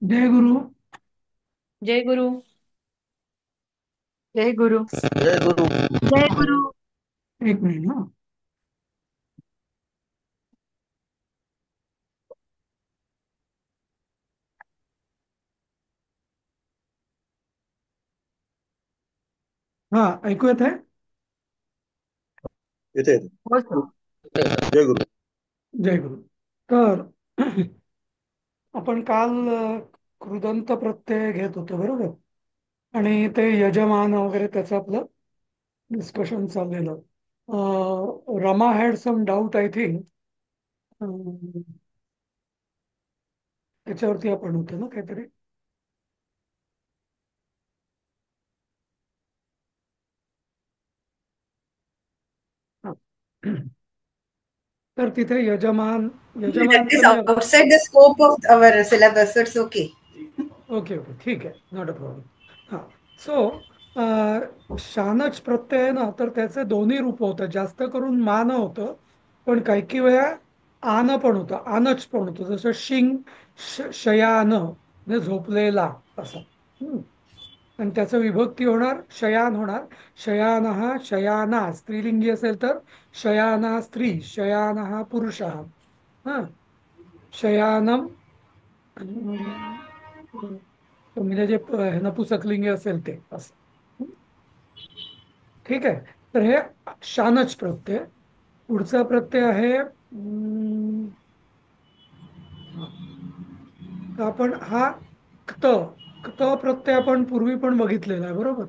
जय गुरु. जय गुरु. जय गुरु. जय गुरु. जय गुरु. एक मिनिट ना. हा, ऐकू येत आहे. येते येते. हो सर. जय गुरु. जय गुरु. तर आपण काल कृदंत प्रत्यय घेत होतो बरोबर. आणि ते यजमान वगैरे त्याचं आपलं डिस्कशन चाललेलं. Rama had some doubt I think. त्याच्यावरती आपण होतो ना काहीतरी. हा. तर तिथे यजमान That is यजमानचं म्हणजे outside the scope of our syllabus, so it's okay. Okay okay ठीक आहे, नॉट अ प्रॉब्लेम. हां. सो शानच प्रत्यय आहे ना, तर त्याचे दोन्ही रूप होतं. जास्त करून मान होतं, पण काही काही वेळा आन पण होतं, आनच पण होतं. जसं शिंग शयान म्हणजे झोपलेला असं. हम्म. आणि त्याचं विभक्ती होणार शयान होणार. शयान हा शयाना स्त्रीलिंगी असेल तर शयाना स्त्री, शयान हा पुरुष. हा. शयानम म्हणजे जे नपुसकलिंगी असेल ते असं. ठीक आहे. तर हे शानच प्रत्यय. पुढचा प्रत्यय आहे हा. तर आपण हा क्त क्त प्रत्यय आपण पूर्वी पण बघितलेला आहे बरोबर.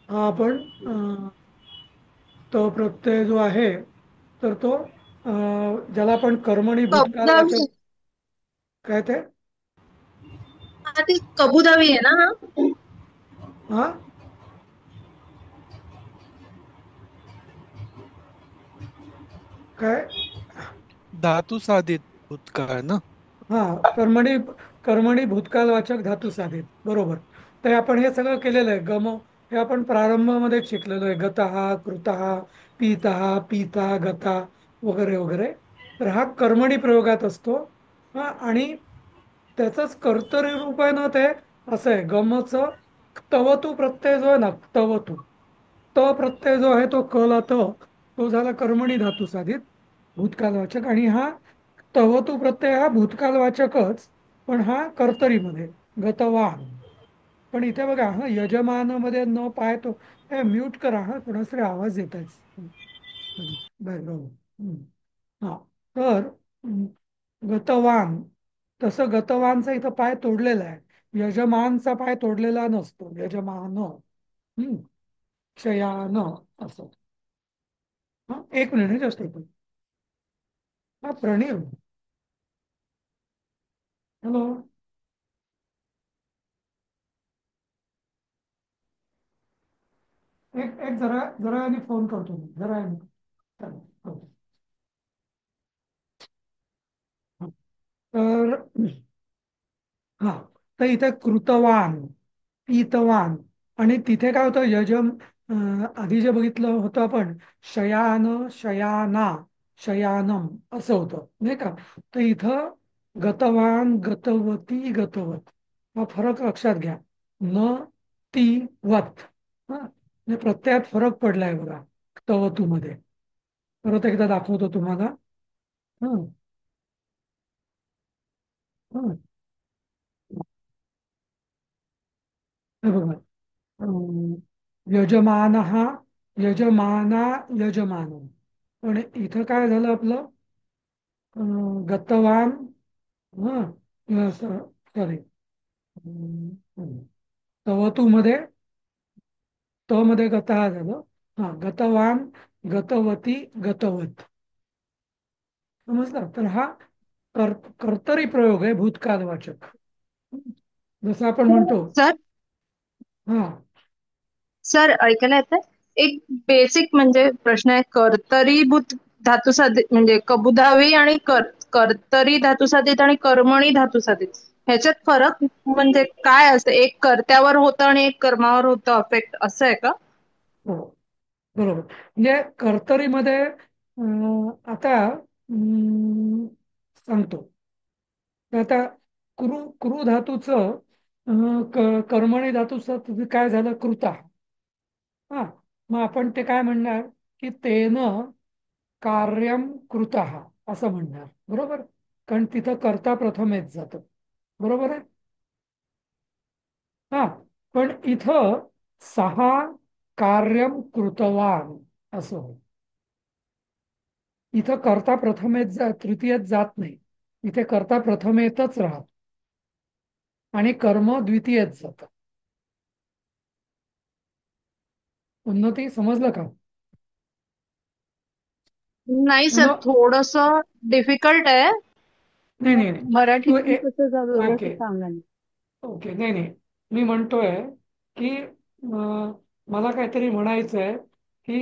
हा आपण त प्रत्यय जो आहे तर तो ज्याला आपण कर्मणी भूतकाळवाचक कबुदावी. काय ते. हा ती कबुदावी आहे ना. हा. हा. काय. धातू साधित भूतकाळ ना. हा. कर्मणी कर्मणी भूतकालवाचक धातू साधित बरोबर. तर आपण हे सगळं केलेलं आहे. हे आपण प्रारंभामध्ये शिकलेलो आहे. गतः कृतः पीतः पीता गता वगैरे वगैरे. तर हा कर्मणी प्रयोगात असतो. हा. आणि त्याचंच कर्तरी रूप आहे ना ते असं आहे. गमचं तवतू प्रत्यय जो आहे ना, तवतू त प्रत्यय जो आहे तो कला तो झाला कर्मणी धातू साधित भूतकालवाचक. आणि हा तवतू प्रत्यय हा भूतकालवाचकच, पण हा कर्तरीमध्ये गतवान. पण इथे बघा हा यजमानामध्ये न पाय तो. म्यूट करा हा, कोणाचा तरी आवाज येत आहे बॅकग्राऊंड. हा. तर गतवान, तसं गतवानचा इथं पाय तोडलेला आहे. यजमानचा पाय तोडलेला नसतो. यजमान शयान असं. हा, एक मिनिट जास्त एक मिनिट. हा प्रणीव. हॅलो. एक एक जरा जरा आणि फोन करतो मी जरा आणि. चालेल. हो. हा. तर हा. तर इथे कृतवान पीतवान. आणि तिथे काय होतं आधी जे बघितलं होतं आपण शयान शयाना शयानम असं होतं नाही का. तर इथं गतवान गतवती गतवत हा फरक लक्षात घ्या. न ती वत. हा. म्हणजे प्रत्ययात फरक पडलाय बघा तवतूमध्ये. परत एकदा दाखवतो तुम्हाला. हं. हं. हे बघा. यजमान हा यजमाना यजमान. पण इथं काय झालं आपलं गतवान. हा. सॉरी. तवतू मध्ये त मध्ये गतः झालं. हा. गतवान गतवती गतवत. समजलं. तर हा कर्तरी प्रयोग आहे भूतकालवाचक. जसं आपण म्हणतो. सर. हा. सर ऐकायला येतंय. एक बेसिक म्हणजे प्रश्न आहे, कर्तरीभूत धातुसाधित म्हणजे कबुधावी आणि कर्तरी धातुसाधित आणि कर्मणी धातुसाधित ह्याच्यात फरक म्हणजे काय असतं? एक कर्त्यावर होतं आणि एक कर्मावर होतं अफेक्ट, असं आहे का? हो, बरोबर. म्हणजे कर्तरीमध्ये आता सांगतो. तर आता कृ धातूचं कर्मणी धातूचं काय झालं? कृता. हा, मग आपण ते काय म्हणणार की तेन कार्यम कृतः असं म्हणणार, बरोबर. कारण तिथं कर्ता प्रथम येत जातं, बरोबर आहे. हा, पण इथं सहा कार्यम कृतवान असं होईल. इथं कर्ता तृतीयेत जात नाही. इथे कर्ता प्रथमेतच राहत आणि कर्म द्वितीयेत जात. उन्नती समजलं का? नाही सर, उन्नो थोडस डिफिकल्ट आहे. नाही नाही नाही. तू मराठीतून कसं जाऊ ओके व्यवस्थित सांगा ना. ओके, नाही नाही, मी म्हणतोय की मला काहीतरी म्हणायचं आहे की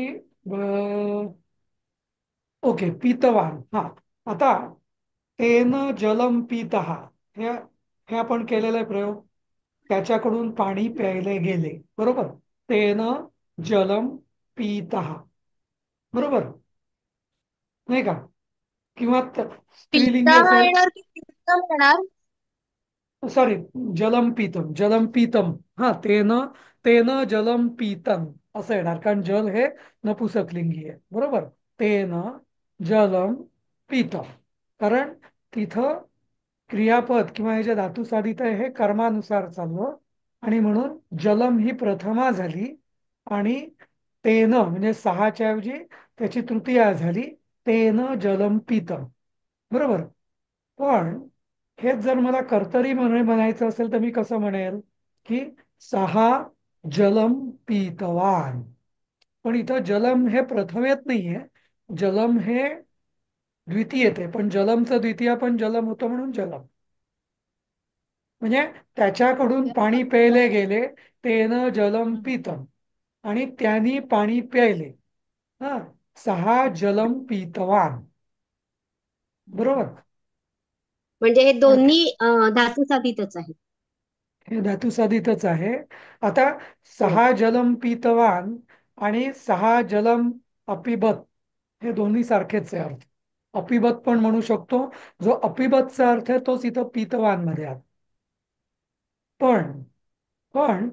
ओके, पीतवान. हा, आता तेन जलम पीतः, हे हे आपण केलेला आहे प्रयोग. त्याच्याकडून पाणी प्यायले गेले, बरोबर. तेन जलम पीतः, बरोबर, नाही का? किंवा स्त्रीलिंगी पिता असेल. येणार की पिता येणार? सॉरी, जलम पीतम. हा, तेन तेन जलम पीतम असं येणार, कारण जल हे नपुसकलिंगी आहे, बरोबर. तेन जलम पीतम, कारण तिथं क्रियापद किंवा हे जे धातू साधित आहे हे कर्मानुसार चाललं, आणि म्हणून जलम ही प्रथमा झाली आणि तेन म्हणजे सहाच्या ऐवजी त्याची तृतीया झाली. तेन जलम पीतम, बरोबर. पण हेच जर मला कर्तरी म्हणायचं असेल तर मी कसं म्हणेल की सहा जलम पीतवान. पण इथं जलम हे प्रथमेत नाहीये, जलम हे द्वितीयेत आहे. पण जलमचं द्वितीय पण जलम होतं म्हणून जलम. म्हणजे त्याच्याकडून पाणी प्यायले गेले, तेन जलम पितम, आणि त्यांनी पाणी प्यायले. हा, सहा जलम पीतवान, बरोबर. म्हणजे हे ओके, दोन्ही धातू साधितच आहेत. हे धातुसाधितच आहे. आता हो. सहा जलम पीतवान आणि सहा जलम अपिबत हे दोन्ही सारखेच आहे अर्थ. अपिबत पण म्हणू शकतो. जो अपिबतचा अर्थ आहे तोच इथं पीतवान मध्ये आहे. पण पण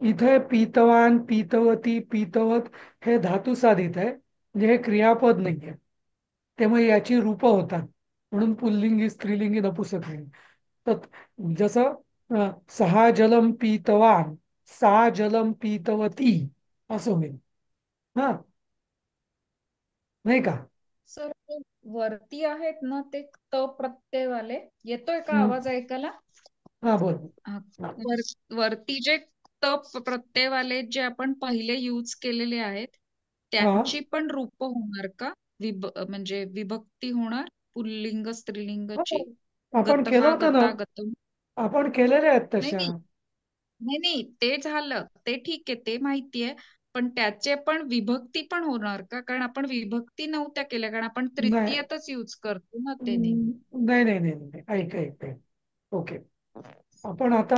इथे पीतवान, पीतवती, पीतवत हे धातू साधित आहे, म्हणजे हे क्रियापद नाहीये. त्यामुळे याची रूपं होतात, म्हणून पुल्लिंगी, स्त्रीलिंगी, नपुसकलिंगी. तर जसं सहा जलम पीतवान, सा जलम पीतवती असं होईल. हा, नाही का? सर ते वरती आहेत ना ते त प्रत्ययवाले, येतोय का हम्म. आवाज ऐकायला? हा, बोल. हा, वरती जे त प्रत्ययवाले जे आपण पहिले यूज केलेले आहेत हा, त्यांची पण रूप होणार का? म्हणजे विभक्ती होणार पुल्लिंग स्त्रीलिंगची? आपण केलं गतहा होतं ना. गता गतम. आपण केलेल्या आहेत नाही तशा. नाही नाही नाही, ते झालं, ते ठीक आहे, ते माहितीये. पण त्याचे पण विभक्ती पण होणार का? कारण आपण विभक्ती नव्हत्या केल्या, कारण आपण नाही, तृतीयतच यूज करतो ना ते नेहमी. नाही नाही नाही नाही. ऐक ऐक ऐक. ओके, आपण आता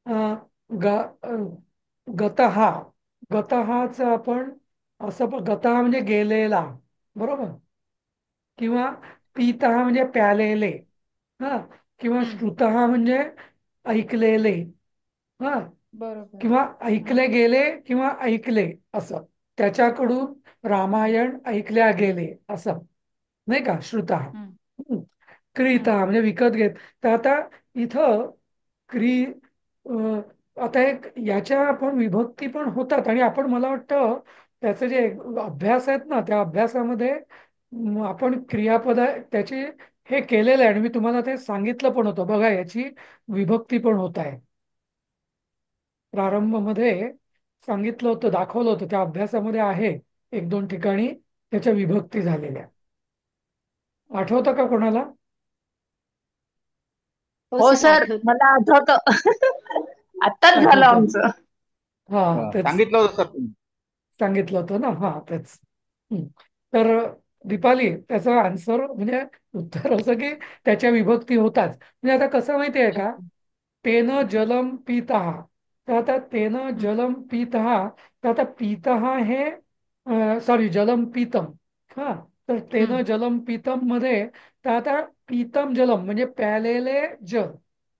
अं, ग गतहा, गतहाच आपण असं गतहा म्हणजे गेलेला, बरोबर. किंवा पीतहा म्हणजे प्यालेले. हा, किंवा हम्म, श्रुतहा म्हणजे ऐकलेले. हा, बरोबर. किंवा हा. ऐकले गेले किंवा ऐकले असं. त्याच्याकडून हम्म, रामायण ऐकल्या गेले असं, नाही का? श्रुता. हम्म, क्रीता हम्म. म्हणजे विकत घेत. तर आता इथं क्री आता एक याच्या आपण विभक्ती पण होतात, आणि आपण मला वाटतं त्याचे जे अभ्यास आहेत ना, त्या अभ्यासामध्ये आपण त्याची हे केलेलं आहे, आणि मी तुम्हाला ते सांगितलं पण होतं बघा, याची विभक्ती पण होत आहे. प्रारंभ मध्ये सांगितलं होतं, दाखवलं होतं, त्या अभ्यासामध्ये आहे एक दोन ठिकाणी त्याच्या विभक्ती झालेल्या. आठवतं का कोणाला? हो हो सर, सर, आठवत. मला आठवतं. आत्ताच झालं आठवतं. आमचं. हा, तेच सांगितलं होतं सर तुम्ही. सांगितलं होतं ना, हा तेच. हं. तर दीपाली त्याचा आन्सर म्हणजे उत्तर असं की त्याच्या विभक्ती होताच. म्हणजे आता कसं माहिती आहे का, तेन जलम पितः. तर आता तेन हम्म, जलम पितः. तर आता पितः हे सॉरी जलम पीतम. हा, तर तेन हम्म, जलम पीतम मध्ये, तर आता पीतम जलम म्हणजे प्यालेले जल.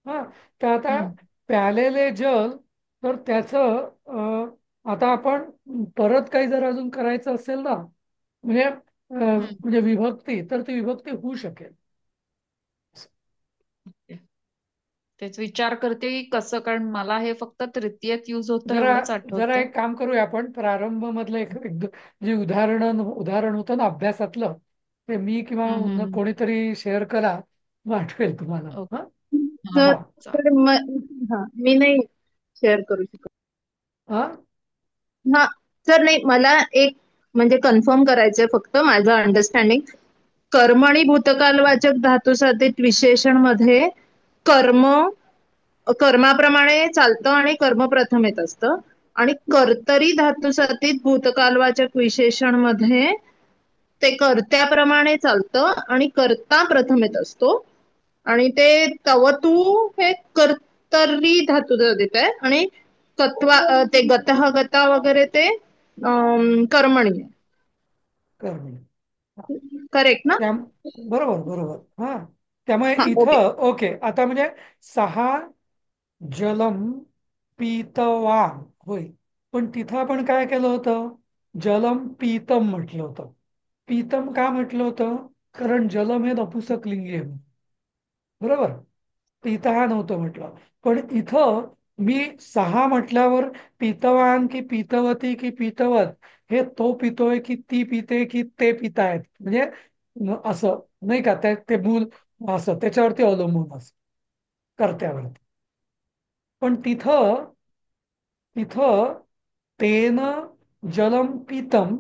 हा, तर आता हम्म, प्यालेले जल, तर त्याचं आता आपण परत काही जर अजून करायचं असेल ना, म्हणजे हम्म. म्हणजे विभक्ती, तर ती विभक्ती होऊ शकेल. तेच विचार करते की कसं, कारण मला हे फक्त तृतीयत यूज होतं जरा एवढंच जरा आठवतं. एक काम करूया आपण, प्रारंभ मधलं जे उदाहरण होतं ना अभ्यासातलं, ते मी किंवा हम्म, हम्म. कोणीतरी शेअर करा, मग आठवेल तुम्हाला. ओके. हा हा, तर हा तर चालेल. हा मी नाही शेअर करू शकत. हा हा, सर नाही, मला एक म्हणजे कन्फर्म करायचंय फक्त माझं अंडरस्टँडिंग. कर्मणी भूतकालवाचक धातुसाधित विशेषण मध्ये कर्म कर्माप्रमाणे चालतं आणि कर्म प्रथम येत असतं, आणि कर्तरी धातुसाधित भूतकालवाचक विशेषण मध्ये ते कर्त्याप्रमाणे चालतं आणि कर्ता प्रथम येत असतो. आणि ते तवतू हे कर्तरी धातुसाधित आहे, आणि ते गतः गता वगैरे ते कर्मणी आहे. कर्मणी. करेक्ट ना? त्या बरोबर बरोबर. हा, त्यामुळे हा, ओके. इथं ओके, आता म्हणजे सहा जलम पीतवान होईल. पण तिथं आपण काय केलं होतं, जलम पीतम म्हटलं होतं. पीतम का म्हटलं होतं, कारण जलम हे नपुसकलिंगी आहे. बरोबर, पितहा नव्हतं म्हटलं. पण इथं मी सहा म्हटल्यावर पितवान की पितवती की पितवत, हे तो पितोय की ती पिते की ते पितायत, म्हणजे असं नाही का, ते मूल असं त्याच्यावरती अवलंबून असं, कर्त्यावरती. पण तिथं तिथं तेन जलम पितम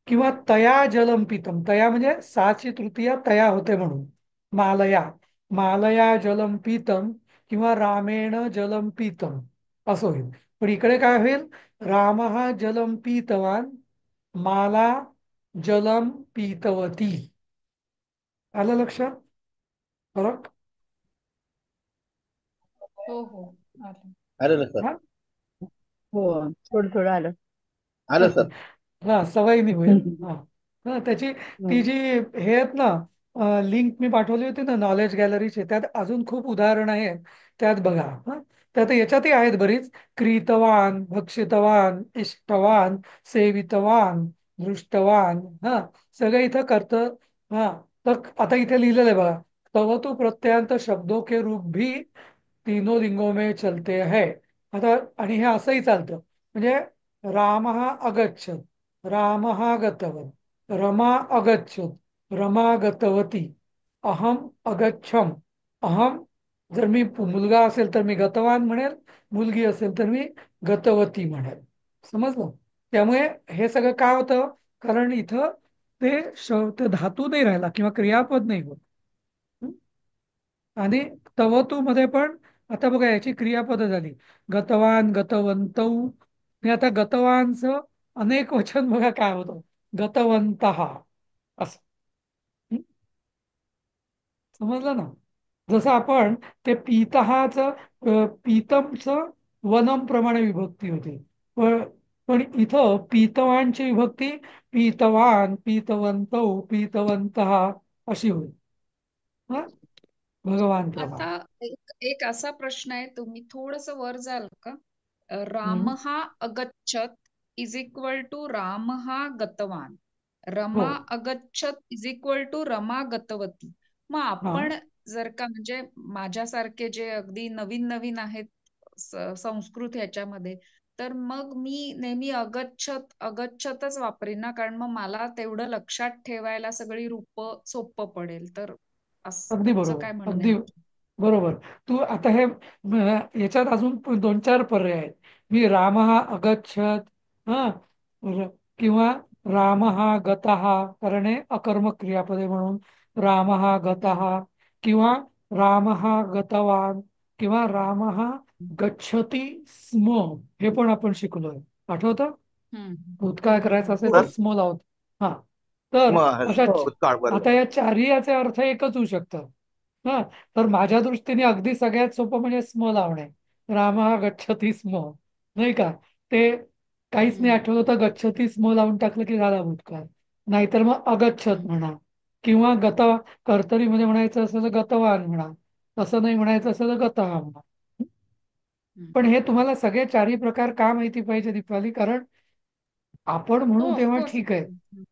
किंवा तया जलम पितम, तया म्हणजे साची तृतीया तया होते म्हणून, मालया मालया जलम पितम किंवा रामेण जलम पितम असं होईल. पण इकडे काय होईल, राम हा जलम पितवान, माला जलम पितवती. आलं लक्षात फरक? हो हो, आलं. आलं ना सर. हा हो, थोडं थोडं आलं. आलं सर. हा, सवयीने होईल. हा हा, त्याची ती हम्म. जी हे आहेत ना, लिंक मी पाठवली होती ना नॉलेज गॅलरीचे, त्यात अजून खूप उदाहरणं आहेत, त्यात बघा. हा, त्यात याच्यातही आहेत बरीच. क्रीतवान, भक्षितवान, इष्टवान, सेवितवान, दृष्टवान. हा, सगळं इथं करतं. हा, तर आता इथे लिहिलेलं आहे बघा, तव तो प्रत्ययांत शब्दों के रूप भी तीनों लिंगों में चलते है. आता आणि हे असंही चालतं, म्हणजे राम अगच्छत, राम गतवत, रमा अगच्छत, रमा गतवती, अहम अगच्छम, अहम जर मी मुलगा असेल तर मी गतवान म्हणेल, मुलगी असेल तर मी गतवती म्हणेल. समजलं? त्यामुळे हे सगळं काय होतं, कारण इथं ते धातू नाही राहिला किंवा क्रियापद नाही होत. आणि तवतू मध्ये पण आता बघा याची क्रियापद झाली, गतवान, गतवंतौ. आणि आता गतवानचं अनेक वचन बघा काय होतं, गतवंत असं. हं? समजलं ना? जसं आपण ते पीतहाचं पीतमचं वनम प्रमाणे विभक्ती होती. पण पण इथं पीतवानची विभक्ती पीतवान, पीतवंतौ, पीतवंत अशी होईल. हा, भगवान आता प्रमाणे. एक एक असा प्रश्न आहे, तुम्ही थोडस वर जाल का? हम्म. रामहा अगच्छत इज इक्वल टू रामहा गतवान, हो. रमा अगच्छत इज इक्वल टू रमा गतवती. मग हा, आपण जर का म्हणजे माझ्यासारखे जे अगदी नवीन नवीन आहेत संस्कृत ह्याच्यामध्ये, तर मग मी नेहमी अगच्छत अगच्छतच वापरीन ना, कारण मग मला तेवढं लक्षात ठेवायला सगळी रूप सोपं पडेल. तर अगदी तुमचं बरोबर, काय म्हणणं अगदी आहे? बरोबर. तू आता हे याच्यात अजून दोन चार पर्याय आहेत. मी राम अगच्छत, हा, किंवा राम गतः, कारण हे अकर्मक क्रियापदे म्हणून राम हम्म. गतः, किंवा राम गतवान, किंवा राम गच्छति स्म, हे पण आपण शिकलोय, आठवतं? भूतकाळ करायचा असेल तर सर स्म लावतो. हा, तर अशा हो. भूतकाळ आता बरोबर. या चारही याचे अर्थ एकच होऊ शकतात. हा, तर माझ्या दृष्टीने अगदी सगळ्यात सोपं म्हणजे स्म लावणे. रामः गच्छति स्म, नाही का? ते काहीच नाही आठवलं तर गच्छति स्म लावून टाकलं की झाला भूतकाळ. नाहीतर मग अगच्छत म्हणा, किंवा कर्तरीमध्ये म्हणायचं असेल तर गतवान म्हणा, तसं नाही म्हणायचं असेल तर गतः म्हणा. पण हे तुम्हाला सगळे चारही प्रकार का माहिती पाहिजे दीपाली? कारण आपण हो, म्हणू तेव्हा ऑफकोर्स. ठीक आहे.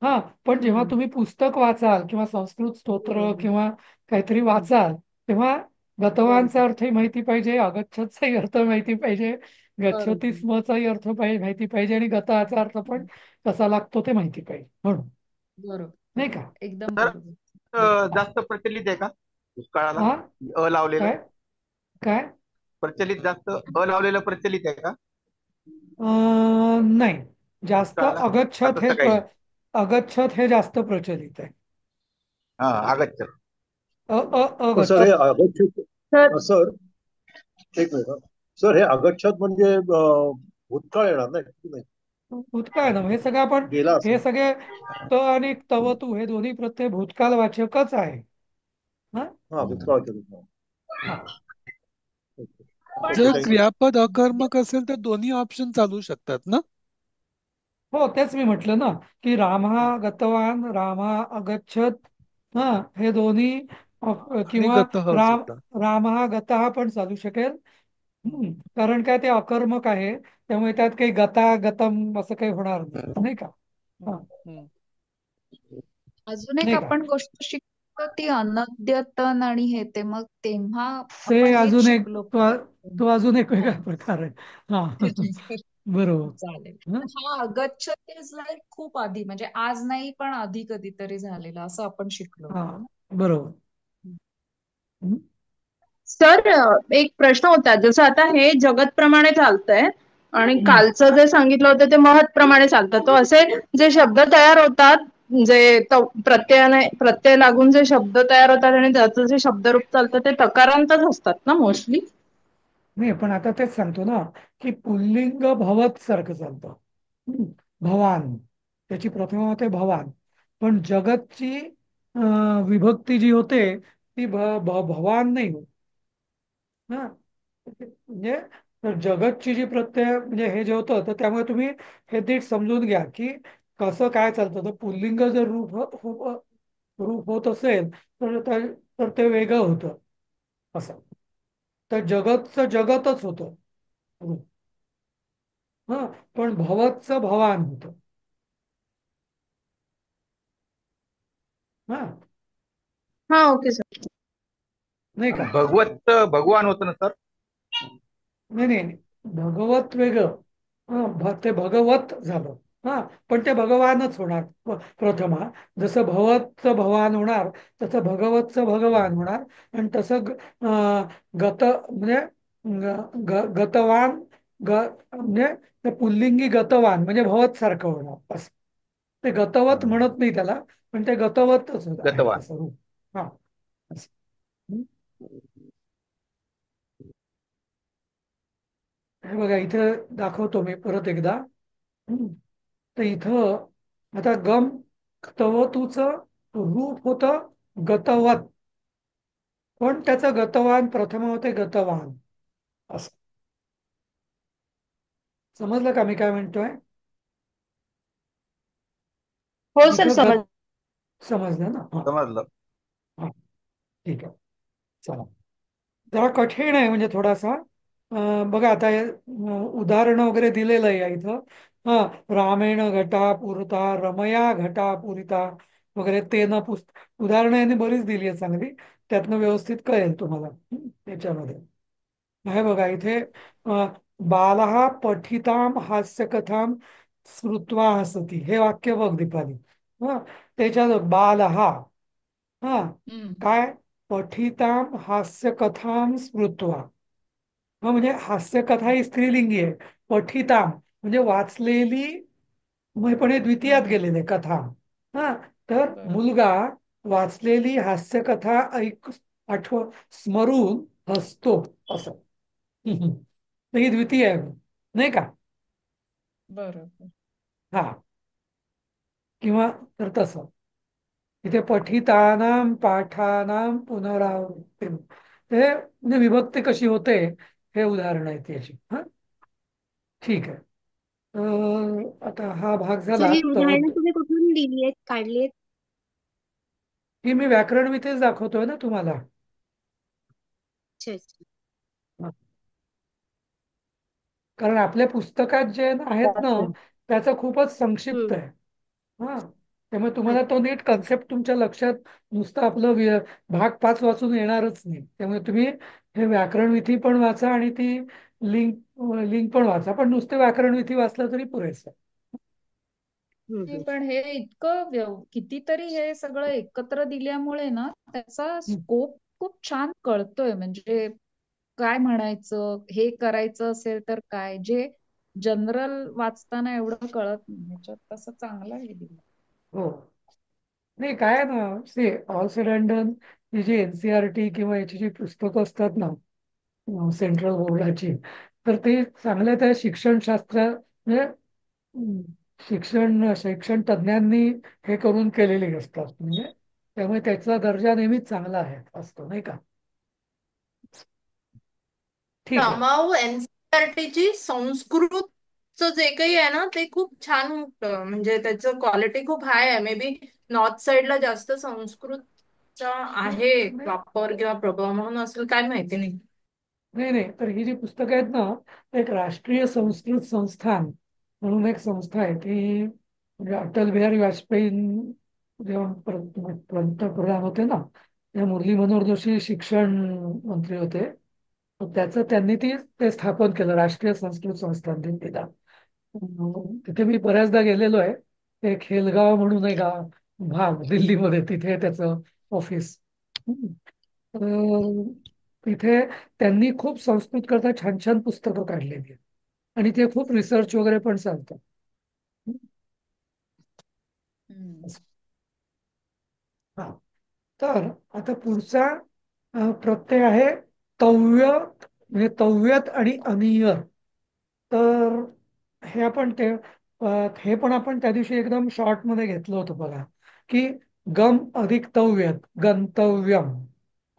हा, पण जेव्हा तुम्ही पुस्तक वाचाल किंवा संस्कृत स्तोत्र बरोबर. किंवा काहीतरी वाचाल, तेव्हा गतवांचा बरोबर. अर्थही माहिती पाहिजे, अगच्छतचाही अर्थ माहिती पाहिजे, गच्छती बरोबर. स्मचाही अर्थ माहिती पाहिजे, आणि गताचा अर्थ पण कसा लागतो ते माहिती पाहिजे, म्हणून बरोबर. नाही बरोबर. का? एकदम तर बरोबर. जास्त प्रचलित आहे का भूतकाळाला? हा, अ लावलेलं काय काय प्रचलित, जास्त अ लावलेलं प्रचलित आहे का नाही, जास्त भूतकाळाला? का अगच्छत तसं काही नाही? अगच्छत हे जास्त प्रचलित आहे. हा, आगच्छ. सर हे अगच्छत. अगच्छत तर सर एक मिनिट हा. सर हे अगच्छत म्हणजे भूतकाळ येणार नाही की नाही? भूतकाळ ना, हे सगळं आपण, गेला हे असं. सगळे त आणि तवतू हे दोन्ही प्रत्यय भूतकालवाचकच आहे. हा, हा भूतकाळ केलं. हा. पण ओके जर थँक्यू. क्रियापद अकर्मक असेल तर दोन्ही ऑप्शन चालू शकतात ना? हो, तेच मी म्हटलं ना, की रामा गतवान, रामा अगच्छत. हा, हे दोन्ही आणि किंवा गतः राम सुद्धा. रामहा गतहा पण चालू शकेल. कारण काय ते अकर्मक आहे, त्यामुळे त्यात काही गता गतम असं काही होणार नाही, नाही का? हा, हम्म. अजून एक नाही का? आपण गोष्ट शिकतो ती अनद्यतन आणि हे ते मग तेव्हा ते आपण हेच अजून एक शिकलो. तो अजून एक हो. वेगळा प्रकार आहे. हा, चालेल. बरोबर. हा अगच्छत इज लाईक खूप आधी, म्हणजे आज नाही पण आधी कधीतरी झालेलं असं आपण शिकलो हा, होतो ना. बरोबर. हं? सर, एक प्रश्न होता, जसं आता हे जगतप्रमाणे चालतंय आणि हं. कालचं जे सांगितलं होतं ते महत्प्रमाणे चालतं, तो असे जे शब्द तयार होतात, जे प्रत्यय लागून जे शब्द तयार होतात आणि त्याचं जे शब्दरूप चालतं ते तकारांतच असतात ना मोस्टली? नाही, पण आता तेच सांगतो ना, की पुल्लिंग भवत सारखं चालतं. हं. भवान, त्याची प्रथमा होते भवान, पण जगतची विभक्ती जी होते ती भवान नाही होत. हा, म्हणजे तर जगतची जी प्रत्यय म्हणजे हे जे होतं, तर त्यामुळे तुम्ही हे नीट समजून घ्या की कसं काय चालतं. तर पुल्लिंग जर रूप होत असेल तर ते वेगळं होतं असं. तर जगतचं जगतच होतं रूप. हा, पण भवतचं भवान होतं. हा, हा, ओके सर. नाही का? भगवत भगवान होतं ना सर? नाही नाही नाही. भगवत वेगळं. हा, ते भगवत झालं. हा, पण ते भगवानच होणार प्रथमा. जसं भवतचं भवान होणार तसं भगवतचं भगवान होणार. आणि तसं गत म्हणजे गतवान म्हणजे ते पुल्लिंगी गतवान म्हणजे भवत सारखं होणार असं. ते गतवत हं. म्हणत नाही त्याला, पण ते गतवतच आहे गतवान. तसं रूप. हा, असं. हं? हे बघा, इथं दाखवतो मी परत एकदा. हं. तर इथं आता गम तवतूचं रूप होतं गतवत, पण त्याचं गतवान प्रथम होते गतवान असं. समजलं का मी काय म्हणतोय? हो सर, इथं समज. समजलं ना? हा, समजलं. हा, ठीक आहे. चला, जरा कठीण आहे म्हणजे थोडासा. बघा आता हे उदाहरणं वगैरे दिलेलं आहे या इथं. हा, रामेण घटा पुरता, रमया घटा पुरिता वगैरे, ते न उदाहरणं यांनी बरीच दिली आहे चांगली. त्यातनं व्यवस्थित कळेल तुम्हाला त्याच्यामध्ये. हे बघा इथे बालहा पठिताम हास्यकथाम श्रुत्वा हसती, हे वाक्य बघ दीपाली. हा, त्याच्यात बालहा, हा, काय, पठिताम हास्यकथाम स्मृत्वा. हा, म्हणजे हास्यकथा ही स्त्रीलिंगी आहे. पठिताम म्हणजे वाचलेली, मग पण हे द्वितीयात गेलेले कथा. हा, तर बरोबर. मुलगा वाचलेली हास्यकथा स्मरून हसतो असं. तर ही द्वितीय आहे, नाही का? बरोबर. हा, किंवा तर तसं इथे पठितानां पाठानां पुनरावृत्ती, हे म्हणजे विभक्ती कशी होते हे उदाहरण आहे त्याची. हा, ठीक आहे. आता हा भाग सर झाला. ही तर उदाहरणं तुम्ही कुठून दिली आहेत, काढली आहेत? ही मी व्याकरण इथेच दाखवतोय ना तुम्हाला. अच्छा अच्छा. कारण आपल्या पुस्तकात जे आहेत ना चालेल. त्याचं खूपच संक्षिप्त हम्म. आहे. हा, त्यामुळे तुम्हाला तो नीट कन्सेप्ट तुमच्या लक्षात, नुसतं आपलं भाग 5 वाचून येणारच नाही. त्यामुळे तुम्ही हे व्याकरण विधी पण वाचा आणि ती लिंक लिंक पण वाचा, पण नुसते व्याकरण विधी वाचलं तरी पुरेसं. नाही, पण हे इतकं कितीतरी हे सगळं एकत्र दिल्यामुळे ना त्याचा हम्म. स्कोप खूप छान कळतोय. म्हणजे काय म्हणायचं, हे करायचं असेल तर काय, जे जनरल वाचताना एवढं कळत नाही, ह्याच्यात तसं चांगलं हे दिलं. हो, नाही काय आहे ना, see all said and done, ही जी NCERT किंवा याची जी पुस्तकं असतात ना सेंट्रल बोर्डाची, तर ते चांगल्या त्या शिक्षणशास्त्र म्हणजे हम्म, शिक्षण तज्ज्ञांनी हे करून केलेली असतात. म्हणजे त्यामुळे त्याचा दर्जा नेहमीच चांगला असतो, नाही का. ठीक आहे. समाव एनसीईआरटीची संस्कृतचं जे काही आहे ना ते खूप छान म्हणजे त्याचं क्वालिटी खूप हाय आहे. मे बी नॉर्थ साइडला जास्त संस्कृतचा आहे नाही प्रॉपर किंवा प्रभाव म्हणून असेल, काय माहिती नाही. नाही नाही, तर ही जी पुस्तकं आहेत ना, एक राष्ट्रीय संस्कृत संस्थान म्हणून एक संस्था आहे ती, म्हणजे अटल बिहारी वाजपेयी जेव्हा पंतप्रधान होते ना, त्या मुरली मनोहर जोशी शिक्षण मंत्री होते. तर त्याचं त्यांनी ते स्थापन केलं, राष्ट्रीय संस्कृत संस्थान दिल्लीला. तिथे मी बऱ्याचदा गेलेलो आहे. ते खेलगाव म्हणून आहे गाव, भाग दिल्लीमध्ये, तिथे आहे त्याचं ऑफिस. तिथे त्यांनी खूप संस्कृत करता छान छान पुस्तकं काढलेली आहेत आणि ते खूप रिसर्च वगैरे पण चालतं. हम्म. हा, तर आता पुढचा प्रत्यय आहे तव्य, म्हणजे तव्यत आणि अनियत. तर हे आपण हे पण आपण त्या दिवशी एकदम शॉर्ट मध्ये घेतलं होतं बघा, की गम अधिक तव्यत गंतव्यम,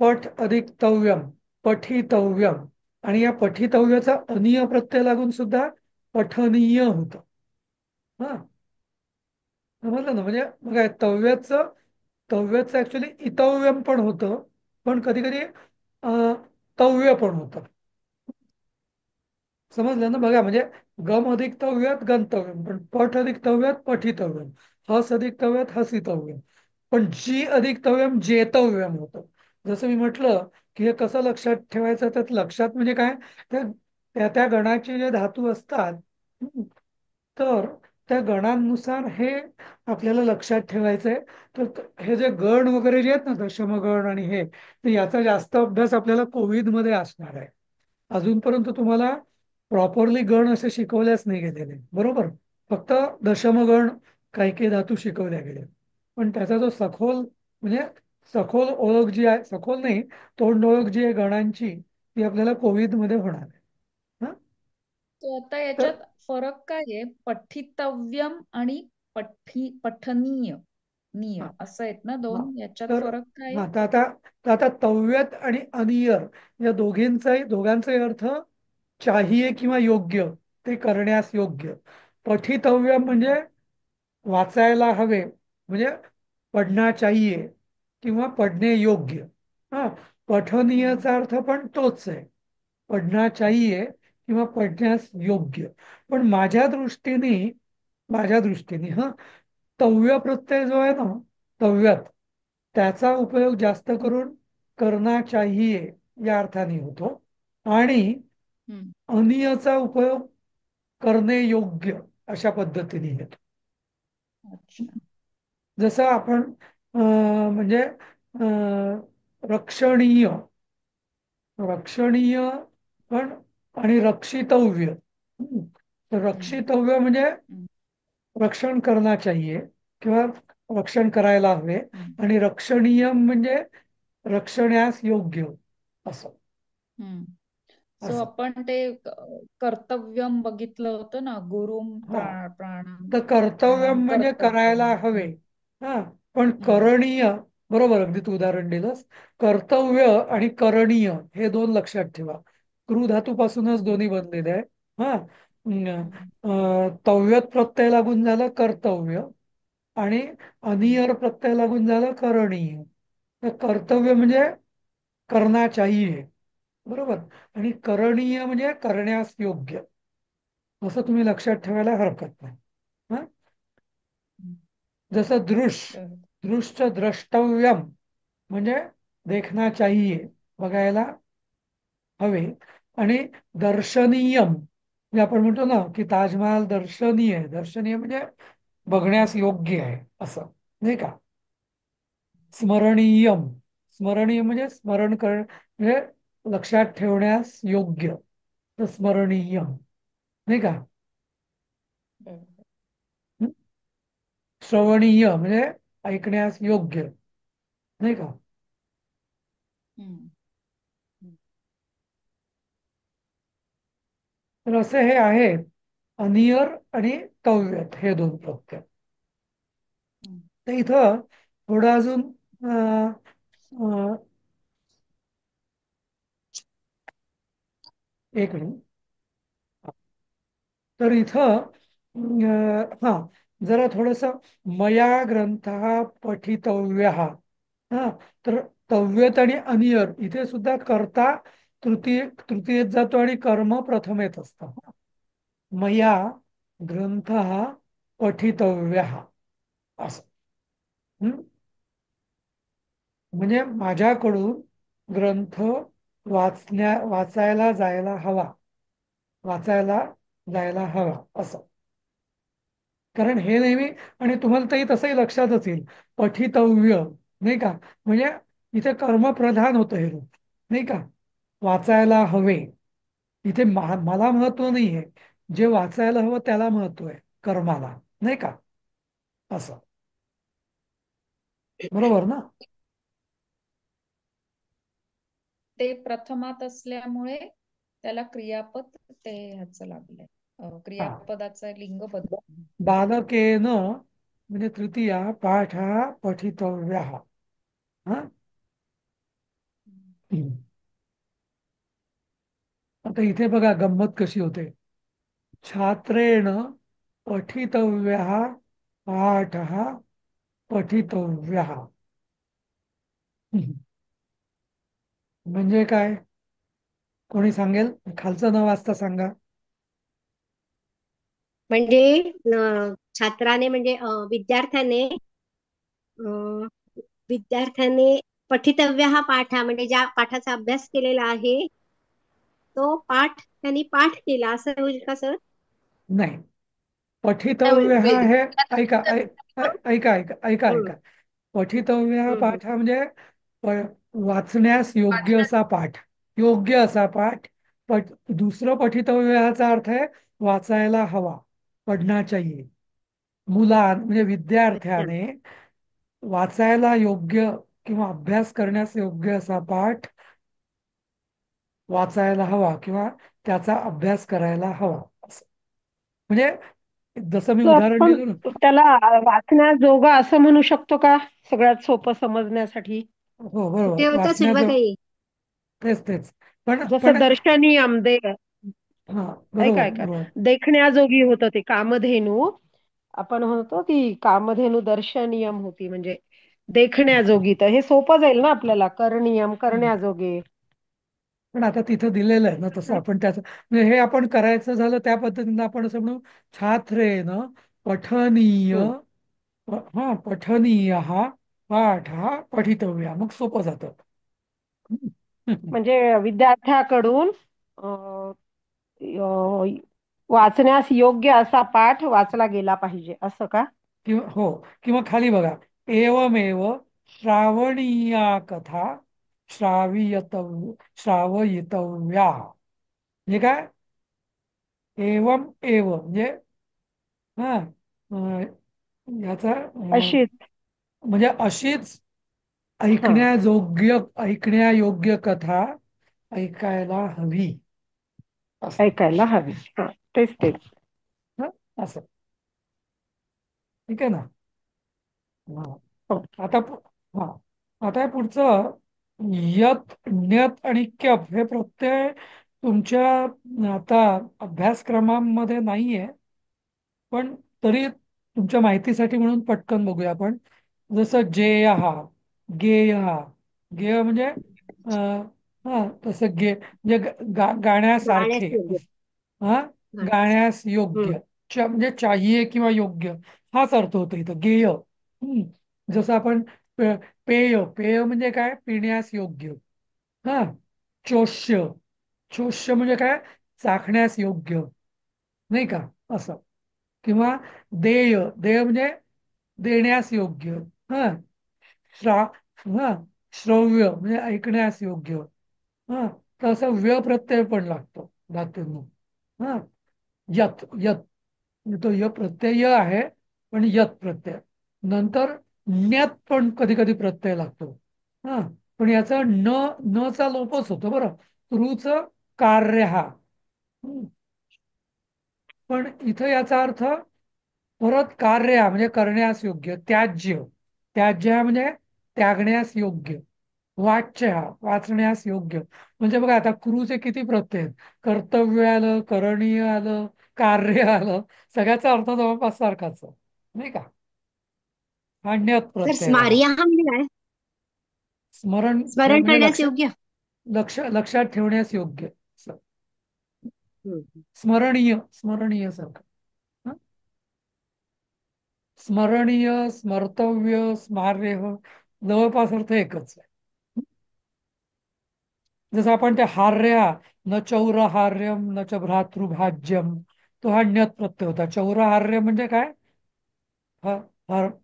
पठ अधिक तव्यम पठितव्यम, आणि या पठितव्याचा अनिय प्रत्यय लागून सुद्धा पठनीय होतं. हा, समजलं ना. म्हणजे बघा, तव्याचं ऍक्च्युली इतव्यम पण होतं, पण कधी कधी तव्य पण होतं. समजलं ना. बघा, म्हणजे गम अधिक तव्यात गंतव्यम, पण पठ अधिक तव्यात पठितव्यम, हस अधिक तव्यात हसितव्यम, पण जी अधिक तव्यम जेतव्यम होतं. जसं मी म्हटलं की हे कसं लक्षात ठेवायचं, त्यात लक्षात म्हणजे काय, त्या त्या त्या गणाचे जे धातू असतात, तर त्या गणांनुसार हे आपल्याला लक्षात ठेवायचंय. तर हे जे गण वगैरे जे आहेत ना, दशमगण आणि हे, तर याचा जास्त अभ्यास आपल्याला कोविडमध्ये असणार आहे. अजूनपर्यंत तुम्हाला प्रॉपरली गण असे शिकवल्याच नाही गेलेले, बरोबर. फक्त दशमगण, काही काही धातू शिकवल्या गेले, पण त्याचा जो सखोल, म्हणजे सखोल ओळख जी आहे, सखोल नाही, तोंड ओळख जी आहे गणांची, ती आपल्याला कोविडमध्ये होणार आहे. हा, तो आता तर याच्यात फरक काय आहे, पठितव्यम आणि पठनीय हा असं आहेत ना हा दोन, याच्यात तर फरक काय आहे? हा तर आता तव्यत आणि अनियर या दोघांचाही अर्थ चाहिये किंवा योग्य, ते करण्यास योग्य. पठितव्य म्हणजे वाचायला हवे, म्हणजे पढना चाहिये किंवा पढणे योग्य. हा, हम्म. पठनीयचा अर्थ पण तोच आहे, पढना चाहिये किंवा पढण्यास योग्य. पण माझ्या दृष्टीने हा तव्य प्रत्यय जो आहे ना, तव्यात, त्याचा उपयोग जास्त करून करना चाहिये या अर्थाने होतो, आणि हम्म. अनियचा उपयोग करणे योग्य अशा पद्धतीने येतो. अच्छा. जसं आपण म्हणजे रक्षणीय, रक्षणीय पण, आणि रक्षितव्य. तर हम्म. रक्षितव्य म्हणजे हम्म. रक्षण करना चाहिए किंवा रक्षण करायला हवे, हम्म. आणि रक्षणीय म्हणजे रक्षण्यास योग्य असं. हम्म. सो असं. आपण ते कर्तव्यम बघितलं होतं ना, गुरुम हा, प्राणम तर कर्तव्य प्राणम म्हणजे करायला कर्तव्यम. हवे. हा, पण हम्म, करणीय, बरोबर, अगदी तू उदाहरण दिलंस. कर्तव्य आणि करणीय हे दोन लक्षात ठेवा. क्रू धातूपासूनच हम्म, दोन्ही बनलेले आहे. हा, हम्म, तव्यत प्रत्यय लागून झालं कर्तव्य, आणि हम्म, अनियर प्रत्यय लागून झालं करणीय. तर कर्तव्य म्हणजे करना चाहिए, बरोबर, आणि करणीय म्हणजे करण्यास योग्य, असं तुम्ही लक्षात ठेवायला हरकत नाही. हा, हम्म. जसं बरोबर. दृष्ट द्रष्टव्यम म्हणजे देखना चाहिए, बघायला हवे, आणि दर्शनीयम म्हणजे आपण म्हणतो ना की ताजमहाल दर्शनीय आहे. दर्शनीय म्हणजे बघण्यास योग्य आहे असं, नाही का. स्मरणीयम, स्मरणीय म्हणजे स्मरण कर, म्हणजे लक्षात ठेवण्यास योग्य, तर स्मरणीयम, नाही का. बरोबर. हं? श्रवणीय म्हणजे ऐकण्यास योग्य, नाही का. हम्म, हम्म, तर असे हे आहेत अनियर आणि तव्यत हे दोन प्रत्यय. हम्म. तर इथं थोडं अजून अं, अं, एक मिनिट. तर इथं हा, जरा थोडस मया ग्रंथ पठितव्य, हा, तर तव्यत आणि अनियर इथे सुद्धा कर्ता तृतीयेत जातो आणि कर्म प्रथमेत असतं. मया ग्रंथ पठितव्य असं. हं? म्हणजे माझ्याकडून ग्रंथ वाचायला जायला हवा, वाचायला जायला हवा असं. कारण हे नेहमी, आणि तुम्हाला तरी तसंही लक्षातच येईल, पठितव्य, नाही का, म्हणजे इथे कर्मप्रधान होतं हे रूप, नाही का. वाचायला हवे, इथे मला महत्व नाहीये, जे वाचायला हवं त्याला महत्व आहे, कर्माला, नाही का. असं, बरोबर ना. ते प्रथमात असल्यामुळे त्याला क्रियापद ते ह्याचं लागलंय. हा, क्रियापदाचं लिंग बदल. बालकेन म्हणजे तृतीया पाठ पठितव्य. हा, हम्म. आता इथे बघा गंमत कशी होते. छात्रेण पठितव्य पाठ पठितव्य. म्हणजे काय, कोणी सांगेल? खालचं न वाचता सांगा. म्हणजे छात्राने म्हणजे विद्यार्थ्याने पठितव्य हा पाठ हा म्हणजे ज्या पाठाचा अभ्यास केलेला आहे तो पाठ त्यांनी पाठ केला असं होईल का सर? नाही, पठितव्य हे, ऐका ऐका ऐका ऐका हम्म, ऐका, पठितव्य हम्म. पाठ म्हणजे वाचण्यास योग्य असा पाठ, योग्य असा पाठ. दुसरं पठितव्याचा अर्थ आहे वाचायला हवा, पढना चाहिए. म्हणजे अच्छा. विद्यार्थ्याने वाचायला योग्य किंवा अभ्यास करण्यास योग्य असा पाठ वाचायला हवा किंवा त्याचा अभ्यास करायला हवा असं. म्हणजे जसं मी तर उदाहरण आपण दिलं ना. त्याला वाचण्याजोगा असं म्हणू शकतो का, सगळ्यात सोपं समजण्यासाठी? हो, कुठे बरोबर, होता सुरुवात? तेच पण जसं दर्शनीयम हा, ऐका बरोबर ऐका, बरोबर. देखण्याजोगी होतं ते कामधेनू. आपण म्हणतो ती कामधेनू दर्शनीयम होती, म्हणजे देखण्याजोगी. तर हे सोपं जाईल ना आपल्याला, करणीयम करण्याजोगे. पण आता तिथं दिलेलं आहे ना तसं, आपण त्याचं म्हणजे हे आपण करायचं झालं त्या पद्धतीनं आपण असं म्हणू, छात्रेन पठनीय, हम्म. पठनीय पाठ पठितव्य, मग सोपं जातं. म्हणजे विद्यार्थ्याकडून अं, अं, वाचण्यास योग्य असा पाठ वाचला गेला पाहिजे असं का? किंवा हो, किंवा खाली बघा, एवमेव श्रावणीया कथा श्रावयितव्या. हे काय, म्हणजे हा, याचा अशीच. म्हणजे अशीच हा. ऐकण्यायोग्य कथा ऐकायला हवी. असं. ऐकायला हवे. हा, तेच तेच. हं? असं. ठीक आहे ना. हा. हो. आता हा आता हे पुढचं यत ण्यत आणि क्यप हे प्रत्यय तुमच्या आता अभ्यासक्रमामध्ये नाहीये, पण तरी तुमच्या माहितीसाठी म्हणून पटकन बघूया आपण. जसं जेय हा, गेय हा. गेय म्हणजे हा तसं म्हणजे गाण्यासारखे. गाण्यास योग्य. हा, गाण्यास. गाण्यास हम्म. योग्य. म्हणजे चाहिये किंवा योग्य हाच अर्थ होतो इथं गेय. जसं आपण पेय, पेय म्हणजे काय, पिण्यास योग्य. हा, चोष्य, चोष्य म्हणजे काय, चाखण्यास योग्य, नाही का, असं. किंवा देय, देय म्हणजे देण्यास योग्य. हा, श्रा हा श्रव्य म्हणजे ऐकण्यास योग्य. हा, तर असं व्य प्रत्यय पण लागतो धातूंना. हा, यत यत तो य प्रत्यय आहे, पण यत प्रत्यय. नंतर ण्यत पण कधी कधी प्रत्यय लागतो. हा, पण याचा न चा लोपच होतो बरं. ऋच कार्य हा. पण इथं याचा अर्थ परत कार्य हा म्हणजे करण्यास योग्य. त्याज्य, त्याज्य हा म्हणजे त्यागण्यास योग्य. वाच्य हा वाचण्यास योग्य. म्हणजे बघा आता क्रूचे किती प्रत्यय आहेत. कर्तव्य आलं, करणीय आलं, कार्य आलं, सगळ्याचा अर्थ जवळपास सारखाच आहे, नाही का. हा ण्यत तर प्रत्यय झाला. स्मार्य हा म्हणजे काय? स्मरण स्मरण म्हणजे करण्यास योग्य. लक्षात ठेवण्यास योग्य. हम्म. स्मरणीय, स्मरणीय सारखं. हं? स्मरणीय, स्मर्तव्य, स्मार्य जवळपास अर्थ एकच आहे. जसं आपण ते हार्या, न चौरहार्यम न च भ्रातृभाज्यम, तो हा ण्यत प्रत्यय होता. चौरहार्य म्हणजे काय,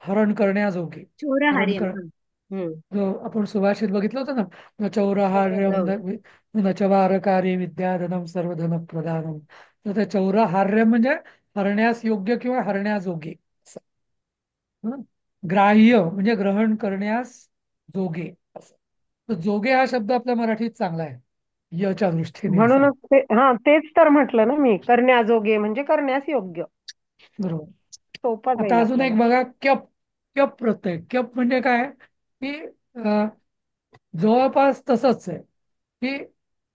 हरण करण्याजोगे. हरण चोरहार्यम. कर हम्म. जो आपण सुभाषित बघितलं होतं ना, न हो, चौरहार्यम हो. न च वारकारी विद्याधनम सर्वधन प्रदानम. तर ते चौरहार्यम म्हणजे हरण्यास योग्य किंवा हरण्याजोगे. हं? ग्राह्य म्हणजे ग्रहण करण्यास जोगे असं. तर जोगे हा शब्द आपल्या मराठीत चांगला आहे यच्या दृष्टीने असा. म्हणूनच तेच तर म्हटलं ना मी, करण्याजोगे म्हणजे करण्यास योग्य. सोपा बरोबर. जाईल आता अजून आपल्याला. एक बघा, क्यप. क्यप प्रत्यय. क्यप म्हणजे काय की जवळपास तसंच आहे की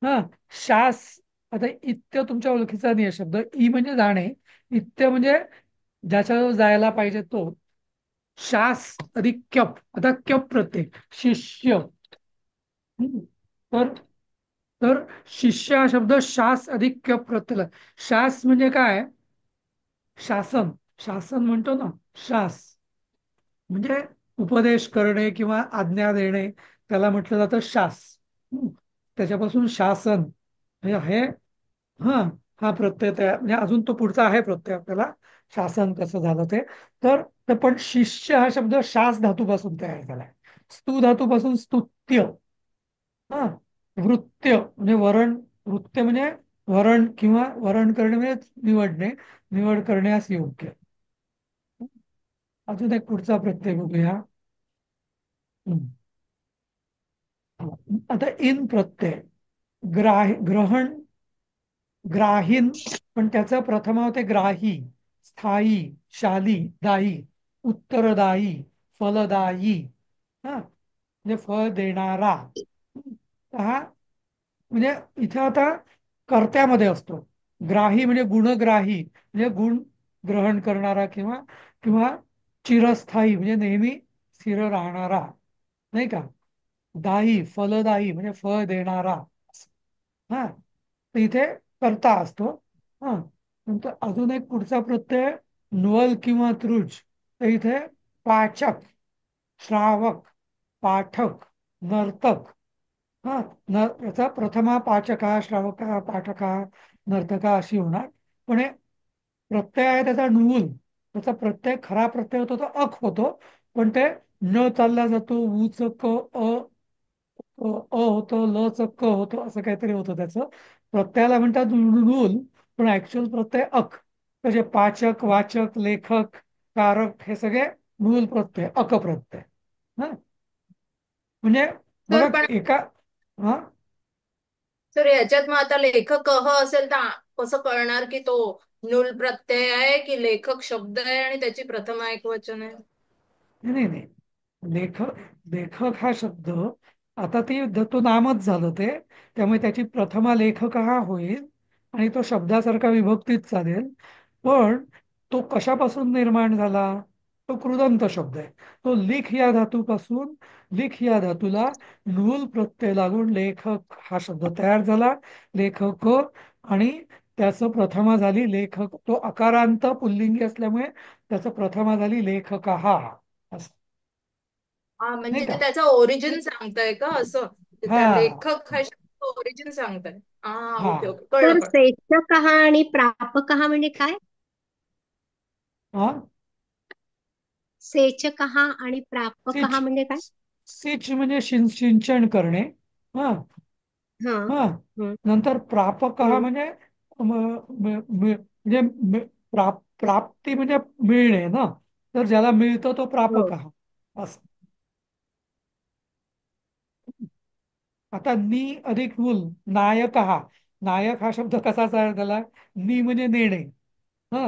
हा शास. आता इत्य तुमच्या ओळखीचा नाही आहे शब्द. ई म्हणजे जाणे, इत्य म्हणजे ज्याच्याजवळ जायला पाहिजे तो. शास अधिक क्यप. आता क्यप प्रत्यय शिष्य. हम्म. तर तर शिष्य हा शब्द शास अधिक क्यप प्रत्यय. शास म्हणजे काय, शासन. शासन म्हणतो ना, शास म्हणजे उपदेश करणे किंवा आज्ञा देणे, त्याला म्हटलं जातं शास. त्याच्यापासून शासन हे आहे. हा, हा प्रत्यय तयार म्हणजे अजून तो पुढचा आहे प्रत्यय आपल्याला, शासन कसं झालं ते. पण शिष्य हा शब्द शास धातूपासून तयार झालाय. स्तू धातूपासून स्तुत्य. हा, वृत्य म्हणजे वरण. वृत्य म्हणजे वरण किंवा वरण करणे म्हणजे निवडणे, निवड करण्यास योग्य. अजून एक पुढचा प्रत्यय बघूया. आता इन प्रत्यय. ग्रहण, ग्राहीन, पण त्याचं प्रथम होते ग्राही, स्थायी, शाली, दायी, उत्तरदायी, फलदायी. हा, म्हणजे फळ देणारा. हा म्हणजे इथे आता कर्त्यामध्ये असतो. ग्राही म्हणजे गुणग्राही म्हणजे गुण ग्रहण करणारा किंवा किंवा चिरस्थायी म्हणजे नेहमी स्थिर राहणारा, नाही का. दाई, फलदायी म्हणजे फळ देणारा. हा, तर इथे कर्ता असतो. हा, नंतर अजून एक पुढचा प्रत्यय न्वल किंवा तृज. तर इथे पाचक, श्रावक, पाठक, नर्तक. हा, याचा प्रथमा पाचका, श्रावका, पाठका, नर्तका अशी होणार. पण हे प्रत्यय आहे त्याचा नुल. त्याचा प्रत्यय खरा प्रत्यय होतो तो अक होतो, पण ते न चालला जातो. उच क होतो, ल च क होतो, असं काहीतरी होतं त्याचं. प्रत्ययाला म्हणतात नूल, पण ऍक्च्युअल प्रत्यय अक. त्याचे पाचक, वाचक, लेखक, कारक हे सगळे नूल प्रत्यय, अक प्रत्यय. हा, म्हणजे बघा सर पण एका. हा, सर याच्यात मग आता लेखक कह असेल तर कसं कळणार की तो नूल प्रत्यय आहे की लेखक शब्द आहे आणि त्याची प्रथमा एकवचन आहे? नाही नाही, लेखक लेखक हा शब्द, आता ती तो नामच झालं ते, त्यामुळे त्याची प्रथमा लेखक हा होईल आणि तो शब्दासारखा विभक्तीत चालेल. पण तो कशापासून निर्माण झाला? तो कृदंत शब्द आहे. तो लिख या धातूपासून, लिख या धातूला नूल प्रत्यय लागून लेखक हा शब्द तयार झाला. लेखक, आणि त्याचं प्रथमा झाली लेखक, तो अकारांत पुल्लिंगी असल्यामुळे त्याचं प्रथमा झाली लेखक हा, असं. हा, नाही म्हणजे का? ते त्याचा ओरिजिन सांगताय का असं? ते हा त्या लेखक हा शब्द ओरिजिन सांगताय. हा, हा ओके ओके, कळलं तर कळलं. सेचकः आणि प्रापकः म्हणजे काय? हा. सेचकः आणि प्रापकः सिच, म्हणजे काय? सिच म्हणजे सिंचन करणे. हा. हा. हा. हम्म, नंतर प्रापक हा हम्म. म्हणजे म्हणजे प्राप्ती म्हणजे मिळणे ना. तर ज्याला मिळतं तो हो. प्रापक हा, असं. आता नी अधिक मूल, नायक हा, नायक हा शब्द कसा तयार झाला? नी म्हणजे नेणे. हा,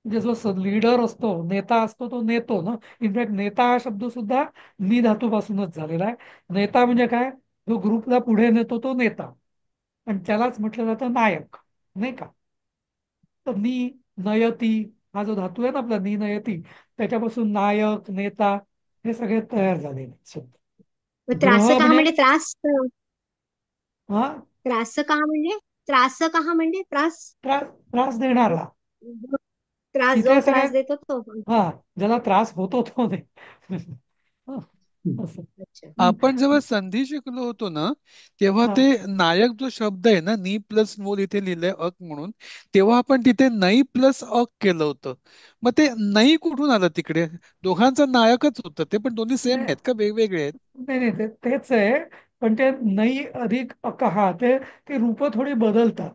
म्हणजे जो लीडर असतो, नेता असतो, तो नेतो ना. इनफॅक्ट नेता हा शब्द सुद्धा नी धातूपासूनच झालेला आहे. नेता म्हणजे काय? जो ग्रुपला पुढे नेतो तो नेता, आणि त्यालाच म्हटलं जातं नायक, नाही का? तर नी नयती हा जो धातू आहे ना आपला, नी नयती, त्याच्यापासून नायक, नेता हे सगळे तयार झालेले शब्द. मग ग्रह त्रासकः म्हणजे, म्हणजे त्रास. हा, त्रासकः म्हणजे, त्रासकः म्हणजे त्रास. त्रास, त्रास देणारा. त्रास, जो तिथे सगळे, त्रास देतो तो. हा, ज्याला त्रास होतो तो नाही. हा, असं. अच्छा. आपण जेव्हा संधी शिकलो होतो ना, तेव्हा हा. ते नायक जो शब्द आहे ना, नी प्लस नूल इथे लिहिलंय अक म्हणून, तेव्हा आपण तिथे नई प्लस अक केलं होतं. मग ते नई कुठून आलं तिकडे? दोघांचं नायकच होतं ते, पण दोन्ही सेम नाही आहेत का वेगवेगळे आहेत? नाही नाही, तेच आहे. पण ते नई अधिक अकहा, ते रूप थोडी बदलतात.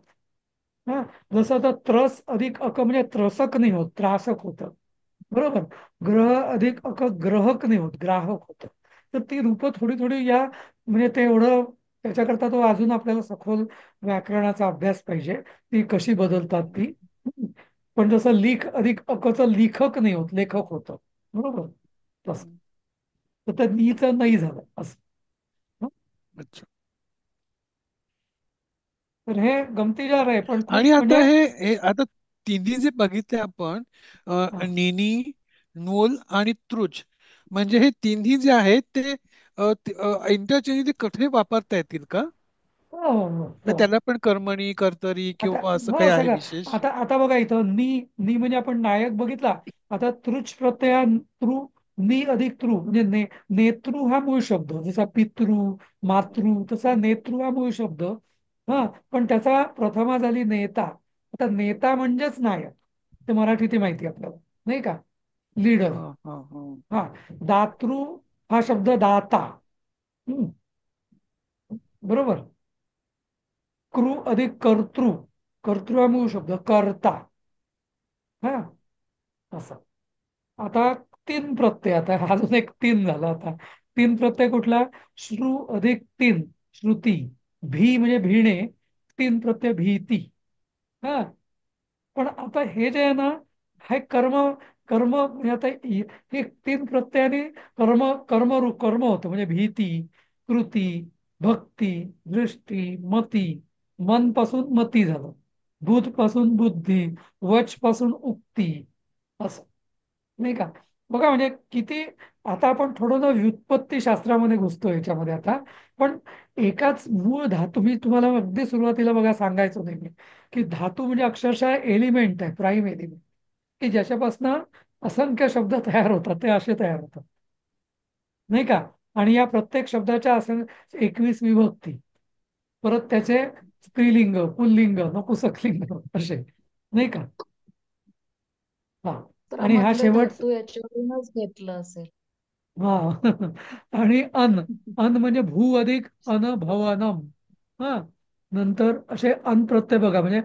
हा, जसं आता त्रस अधिक अक म्हणजे त्रसक नाही होत, त्रासक होतं. बरोबर. ग्रह अधिक अक ग्रहक नाही होत, ग्राहक होतं. तर ती रूप थोडी थोडी या, म्हणजे ते एवढं, त्याच्याकरता तो अजून आपल्याला सखोल व्याकरणाचा अभ्यास पाहिजे, ती कशी बदलतात ती. पण जसं लिख अधिक अकचं लिखक नाही होत, लेखक होतं. बरोबर. तसं. तर त्या नीचं नाही झालं असं. हं? अच्छा. तर हे गमतीदार आहे, पण आणि खूप आता म्हणजे, हे आता तिन्ही जे बघितले आपण, हा. निनी, नूल आणि त्रुच, म्हणजे हे तिन्ही जे आहेत ते इंटरचेंजली कठे वापरता येतील का? हो हो हो तर हो. त्याला पण कर्मणी, कर्तरी आता किंवा असं काही हो, आहे सगळं. विशेष? आता बघा इथं नी, नी म्हणजे आपण नायक बघितला. आता तृच प्रत्यया तृ, नी अधिक तृ म्हणजे नेतृ हा मूळ शब्द, जसा पितृ, मातृ, तसा नेतृ हा मूळ शब्द. हा, पण त्याचा प्रथमा झाली नेता. आता नेता म्हणजेच नायक, ते मराठीत माहिती आपल्याला, नाही का? लीडर. हा हा हा. हा. दातृ हा शब्द दाता. हम्म, बरोबर. कृ अधिक कर्तृ, कर्तृ हा मूळ शब्द कर्ता. हा, असं. आता तीन प्रत्यय, आता अजून एक तीन झाला. आता तीन प्रत्यय कुठला? श्रु अधिक तीन, श्रुती. भी म्हणजे भिणे, तीन प्रत्यय भीती. हा, पण आता हे जे आहे ना, हे कर्म, कर्म म्हणजे आता हे तीन प्रत्ययाने कर्म होतं, म्हणजे भीती, कृती, भक्ती, दृष्टी, मती. मन पासून मती झालं, भूत पासून बुद्धी, वच पासून उक्ती, असं, नाही का? बघा म्हणजे किती. आता आपण थोडं ना व्युत्पत्ती शास्त्रामध्ये घुसतो याच्यामध्ये आता. पण एकाच मूळ धातू, मी तुम्हाला अगदी सुरुवातीला बघा सांगायचो नाही मी, की धातू म्हणजे अक्षरशः एलिमेंट आहे, प्राईम एलिमेंट, की ज्याच्यापासून असंख्य शब्द तयार होतात, ते असे तयार होतात, नाही का? आणि या प्रत्येक शब्दाच्या असं 21 विभक्ती, परत त्याचे स्त्रीलिंग, पुल्लिंग, नपुसकलिंग असे, नाही का? हा. आणि हा क्रमातले शेवट, धातू याच्यावरूनच घेतलं असेल. हा. आणि अन म्हणजे भू अधिक अनभवनम. हा, नंतर असे अन प्रत्यय बघा, म्हणजे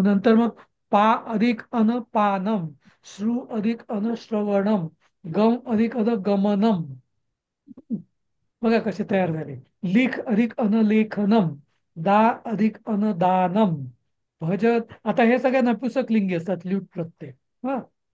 नंतर मग पा अधिक अनपानम, श्रु अधिक अनश्रवणम, गम अधिक अनगमनम. बघा कसे तयार झाले. लिख अधिक अनलेखनम, दा अधिक अनदानम, भजत आता हे सगळे नपुसकलिंगी असतात ल्यूट प्रत्यय. हा